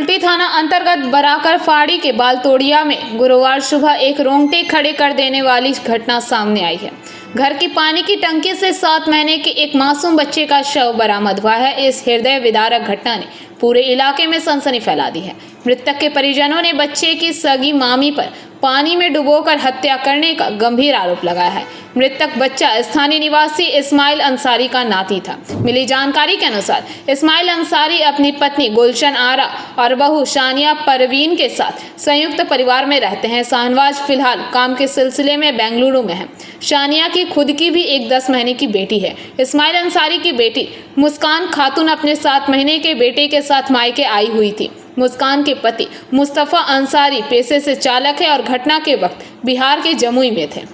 खूंटी थाना अंतर्गत बराकर फाड़ी के बालतोड़िया में गुरुवार सुबह एक रोंगटे खड़े कर देने वाली घटना सामने आई है। घर की पानी की टंकी से 7 महीने के एक मासूम बच्चे का शव बरामद हुआ है। इस हृदय विदारक घटना ने पूरे इलाके में सनसनी फैला दी है। मृतक के परिजनों ने बच्चे की सगी मामी पर पानी में डुबोकर हत्या करने का गंभीर आरोप लगाया है। मृतक बच्चा स्थानीय निवासी इस्माइल अंसारी का नाती था। मिली जानकारी के अनुसार इस्माइल अंसारी अपनी पत्नी गुलशन आरा और बहू शानिया परवीन के साथ संयुक्त परिवार में रहते हैं। शाहनवाज फिलहाल काम के सिलसिले में बेंगलुरु में है। शानिया की खुद की भी एक 10 महीने की बेटी है। इस्माइल अंसारी की बेटी मुस्कान खातून अपने 7 महीने के बेटे के साथ मायके आई हुई थी। मुस्कान के पति मुस्तफ़ा अंसारी पेशे से चालक है और घटना के वक्त बिहार के जमुई में थे।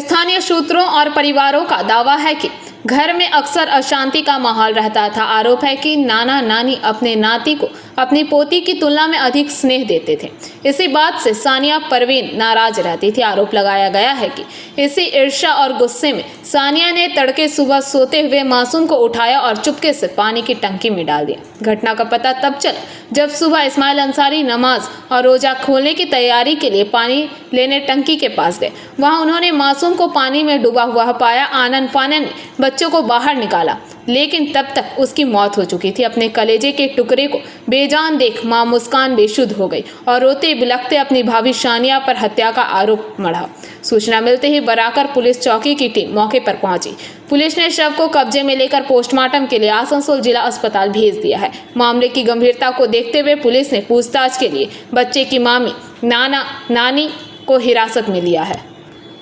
स्थानीय सूत्रों और परिवारों का दावा है कि घर में अक्सर अशांति का माहौल रहता था। आरोप है कि नाना नानी अपने नाती को अपनी पोती की तुलना में अधिक स्नेह देते थे। इसी बात से सानिया परवीन नाराज रहती थी। आरोप लगाया गया है कि इसी ईर्ष्या और गुस्से में सानिया ने तड़के सुबह सोते हुए मासूम को उठाया और चुपके से पानी की टंकी में डाल दिया। घटना का पता तब चला जब सुबह इस्माइल अंसारी नमाज और रोजा खोलने की तैयारी के लिए पानी लेने टंकी के पास गए। वहां उन्होंने मासूम को पानी में डूबा हुआ पाया। आनन फानन में बच्चों को बाहर निकाला, लेकिन तब तक उसकी मौत हो चुकी थी। अपने कलेजे के टुकड़े को बेजान देख मां मुस्कान बेसुध हो गई और रोते बिलखते अपनी भाभी शानिया पर हत्या का आरोप मढ़ा। सूचना मिलते ही बराकर पुलिस चौकी की टीम मौके पर पहुंची। पुलिस ने शव को कब्जे में लेकर पोस्टमार्टम के लिए आसनसोल जिला अस्पताल भेज दिया है। मामले की गंभीरता को देखते हुए पुलिस ने पूछताछ के लिए बच्चे की मामी नाना नानी को हिरासत में लिया है।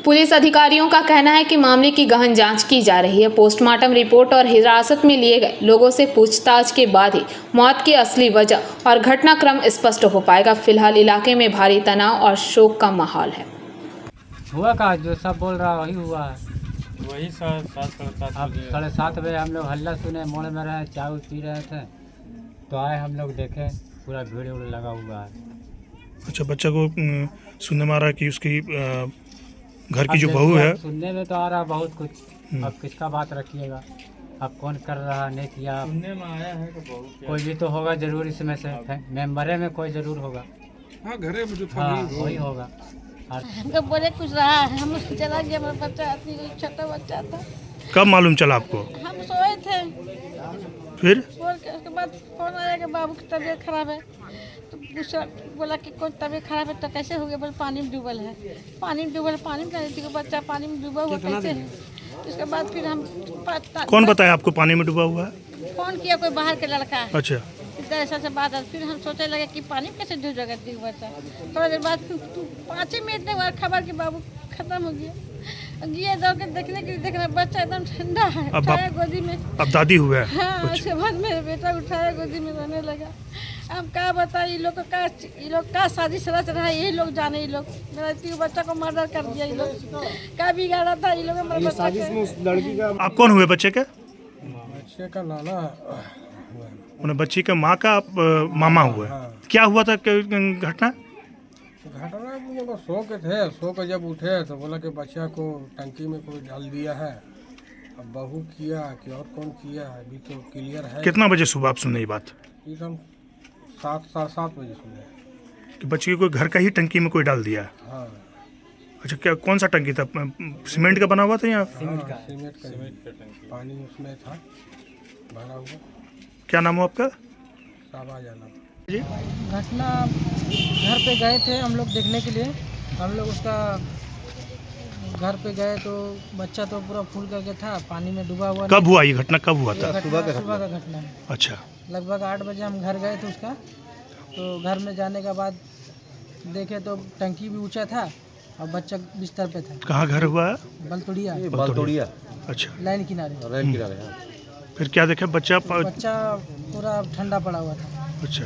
पुलिस अधिकारियों का कहना है कि मामले की गहन जांच की जा रही है। पोस्टमार्टम रिपोर्ट और हिरासत में लिए गए लोगों से पूछताछ के बाद ही मौत की असली वजह और घटनाक्रम स्पष्ट हो पाएगा। फिलहाल इलाके में भारी तनाव और शोक का माहौल है। हुआ का जो सब बोल रहा वही हुआ है। वही अब 7:30 बजे हम लोग हल्ला सुने, मोड़ में रहे, चाय पी रहे थे तो आए हम लोग देखे पूरा भीड़ लगा हुआ है। अच्छा, बच्चा को सुनने में आ रहा है कि उसकी घर की जो बहू है। सुनने में तो आ रहा बहुत कुछ, अब किसका बात रखिएगा, अब कौन कर रहा नहीं किया, सुनने में आया है तो बहू कोई भी तो होगा जरूर इसमें से, मेंबरे में कोई जरूर होगा। हाँ, घरे में जो था वही होगा। हमको बोले कुछ रहा है, हम उसको चला गया, हमारा बच्चा छोटा बच्चा था। कब मालूम चला आपको? हम सोए थे, फिर बोल के उसके बाद फोन आया कि बाबू की तबीयत खराब है। तो दूसरा बोला कि कोई तबीयत खराब है तो कैसे हो गया? बोले पानी में डूबल है। पानी में डूबल, पानी में रहती है बच्चा, पानी में डूबा हुआ कैसे है? उसके बाद फिर हम कौन बताया आपको पानी में डूबा हुआ है? फोन किया कोई बाहर के लड़का है। अच्छा, ऐसा से बात है। फिर हम सोचने लगे कि पानी में कैसे डूब जाएगा बच्चा। थोड़ा देर बाद 5 मिनट में हमारा खबर कि बाबू खत्म हो गया। ये दौड़ के देखने के लिए देख रहे, बच्चा एकदम ठंडा है, उठाया गोदी में। अब दादी हुआ है? हाँ, उसके बाद मेरा बेटा उठाया गोदी में रोने लगा। अब क्या बताए, ये लोग का साजिश रच रहा है, यही लोग जाने। ये लोग मेरा बच्चा को मर्डर कर दिया, ये लोग क्या बिगाड़ा था ये लोग हमारे बच्चा को। आप कौन हुए बच्चे के? बच्चे का नाना उन्हें बच्ची के माँ का मामा हुआ है। क्या हुआ था घटना? घटना सो के थे, सो के जब उठे तो बोला कि बच्चा को टंकी में कोई डाल दिया है। अब बहू किया कि और कौन किया है अभी तो क्लियर है। कितना बजे सुबह आप सुने ये बात? एकदम 7 साढ़े 7 बजे सुने कि बच्ची को घर का ही टंकी में कोई डाल दिया है? हाँ। अच्छा, क्या कौन सा टंकी था? सीमेंट का बना हुआ था या सीमेंट का टंकी? पानी उसमें था भरा हुआ। क्या नाम हो आपका? शाहबाज आलम जी। घटना घर पे गए थे हम लोग देखने के लिए। हम लोग उसका घर पे गए तो बच्चा तो पूरा फूल करके था, पानी में डूबा हुआ। कब हुआ ये घटना? कब हुआ था? सुबह का घटना है। अच्छा, लगभग 8 बजे हम घर गए थे उसका। तो घर में जाने के बाद देखे तो टंकी भी ऊंचा था और बच्चा बिस्तर पे था। कहाँ घर हुआ है? बलतोड़िया। अच्छा, लाइन किनारे। फिर क्या देखे? बच्चा पूरा ठंडा पड़ा हुआ था। अच्छा,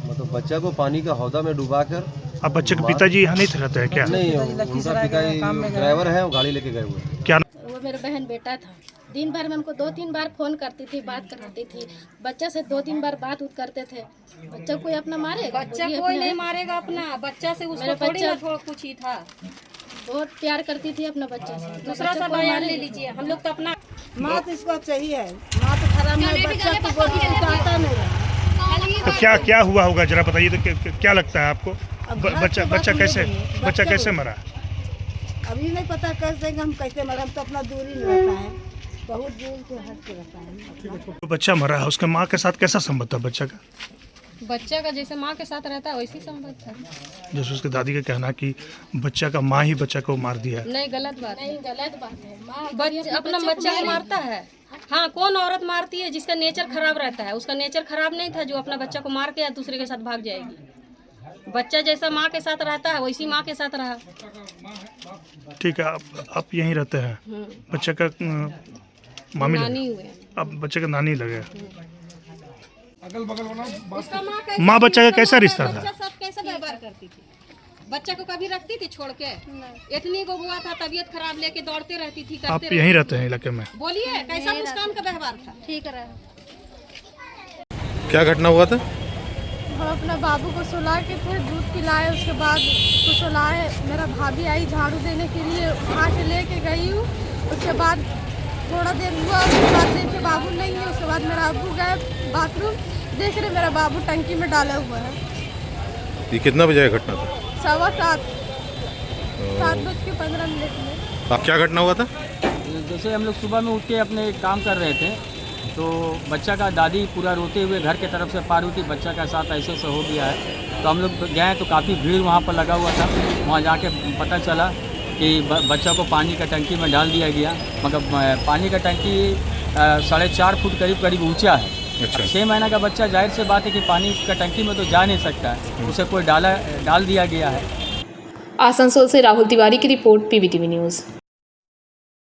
मतलब बच्चा को पानी का हौदा में डुबा कर। अब बच्चे के पिताजी यहाँ नहीं रहते हैं क्या? नहीं, उनका पिताजी ड्राइवर है, वो गाड़ी लेके गए हुए। क्या? वो मेरा बहन बेटा था। दिन भर में हमको 2-3 बार फोन करती थी, बात करती थी। बच्चा से 2-3 बार बात करते थे। बच्चा कोई अपना मारेगा? बच्चा कोई नहीं मारेगा अपना बच्चा से, उसको थोड़ी ना कुछ ही था। बहुत प्यार करती थी अपना बच्चा से। दूसरा सा बयान ले लीजिए, हम लोग तो अपना माँ तो इसको चाहिए। माँ तो खराब नहीं, बच्चा तो गोदी से उतारता नहीं। तो क्या हुआ होगा जरा बताइए तो क्या लगता है आपको? बच्चा कैसे मरा? अभी नहीं पता कैसे हम कैसे मरा, हम तो अपना दूरी में रहता है, बहुत दूर से हट के रहता है। तो बच्चा मरा है, उसके माँ के साथ कैसा संबंध था बच्चा का? बच्चा का जैसे माँ के साथ रहता है वैसी संबंध था। जैसे उसके दादी का कहना कि बच्चा का माँ ही बच्चा को मार दिया। नहीं, गलत बात है। अपना बच्चा को मारता है। हाँ, कौन औरत मारती है जिसका नेचर खराब रहता है? उसका नेचर खराब नहीं था जो अपना बच्चा को मार के या दूसरे के साथ भाग जाएगी। बच्चा जैसा माँ के साथ रहता है वैसी माँ के साथ रहा। ठीक है, आप यहीं रहते हैं? बच्चे का मामी नानी हुए। अब बच्चे का नानी लगे। उसका माँ बच्चा का कैसा रिश्ता था? बच्चा सब कैसा व्यवहार करती थी? बच्चा को कभी रखती थी छोड़ के? इतनी को हुआ था, तबीयत खराब लेके दौड़ते रहती थी। आप यहीं रहते हैं इलाके में? बोलिए कैसा मुस्कान का व्यवहार था? ठीक है। क्या घटना हुआ था? हम अपना बाबू को सुला के थे, दूध पिलाए, उसके बाद उसको सुलाए, मेरा भाभी आई झाड़ू देने के लिए, उठा के लेके गई हूँ। उसके बाद थोड़ा देर हुआ, उसके बाद देखे बाबू नहीं है, उसके बाद मेरा अब्बू गए बाथरूम, देख रहे मेरा बाबू टंकी में डाला हुआ है। ये कितना बजे का घटना था? 7:15 में। आप क्या घटना हुआ था? जैसे हम लोग सुबह में उठ के अपने काम कर रहे थे तो बच्चा का दादी पूरा रोते हुए घर के तरफ से पार हुई थी, बच्चा का साथ ऐसे हो गया है। तो हम लोग गए तो काफ़ी भीड़ वहाँ पर लगा हुआ था। वहाँ जाके पता चला कि बच्चा को पानी का टंकी में डाल दिया गया, मगर पानी का टंकी 4.5 फुट करीब ऊंचा है। अच्छा। 6 महीना का बच्चा, जाहिर से बात है कि पानी का टंकी में तो जा नहीं सकता है, उसे कोई डाल दिया गया है। आसनसोल से राहुल तिवारी की रिपोर्ट, PBTV न्यूज़।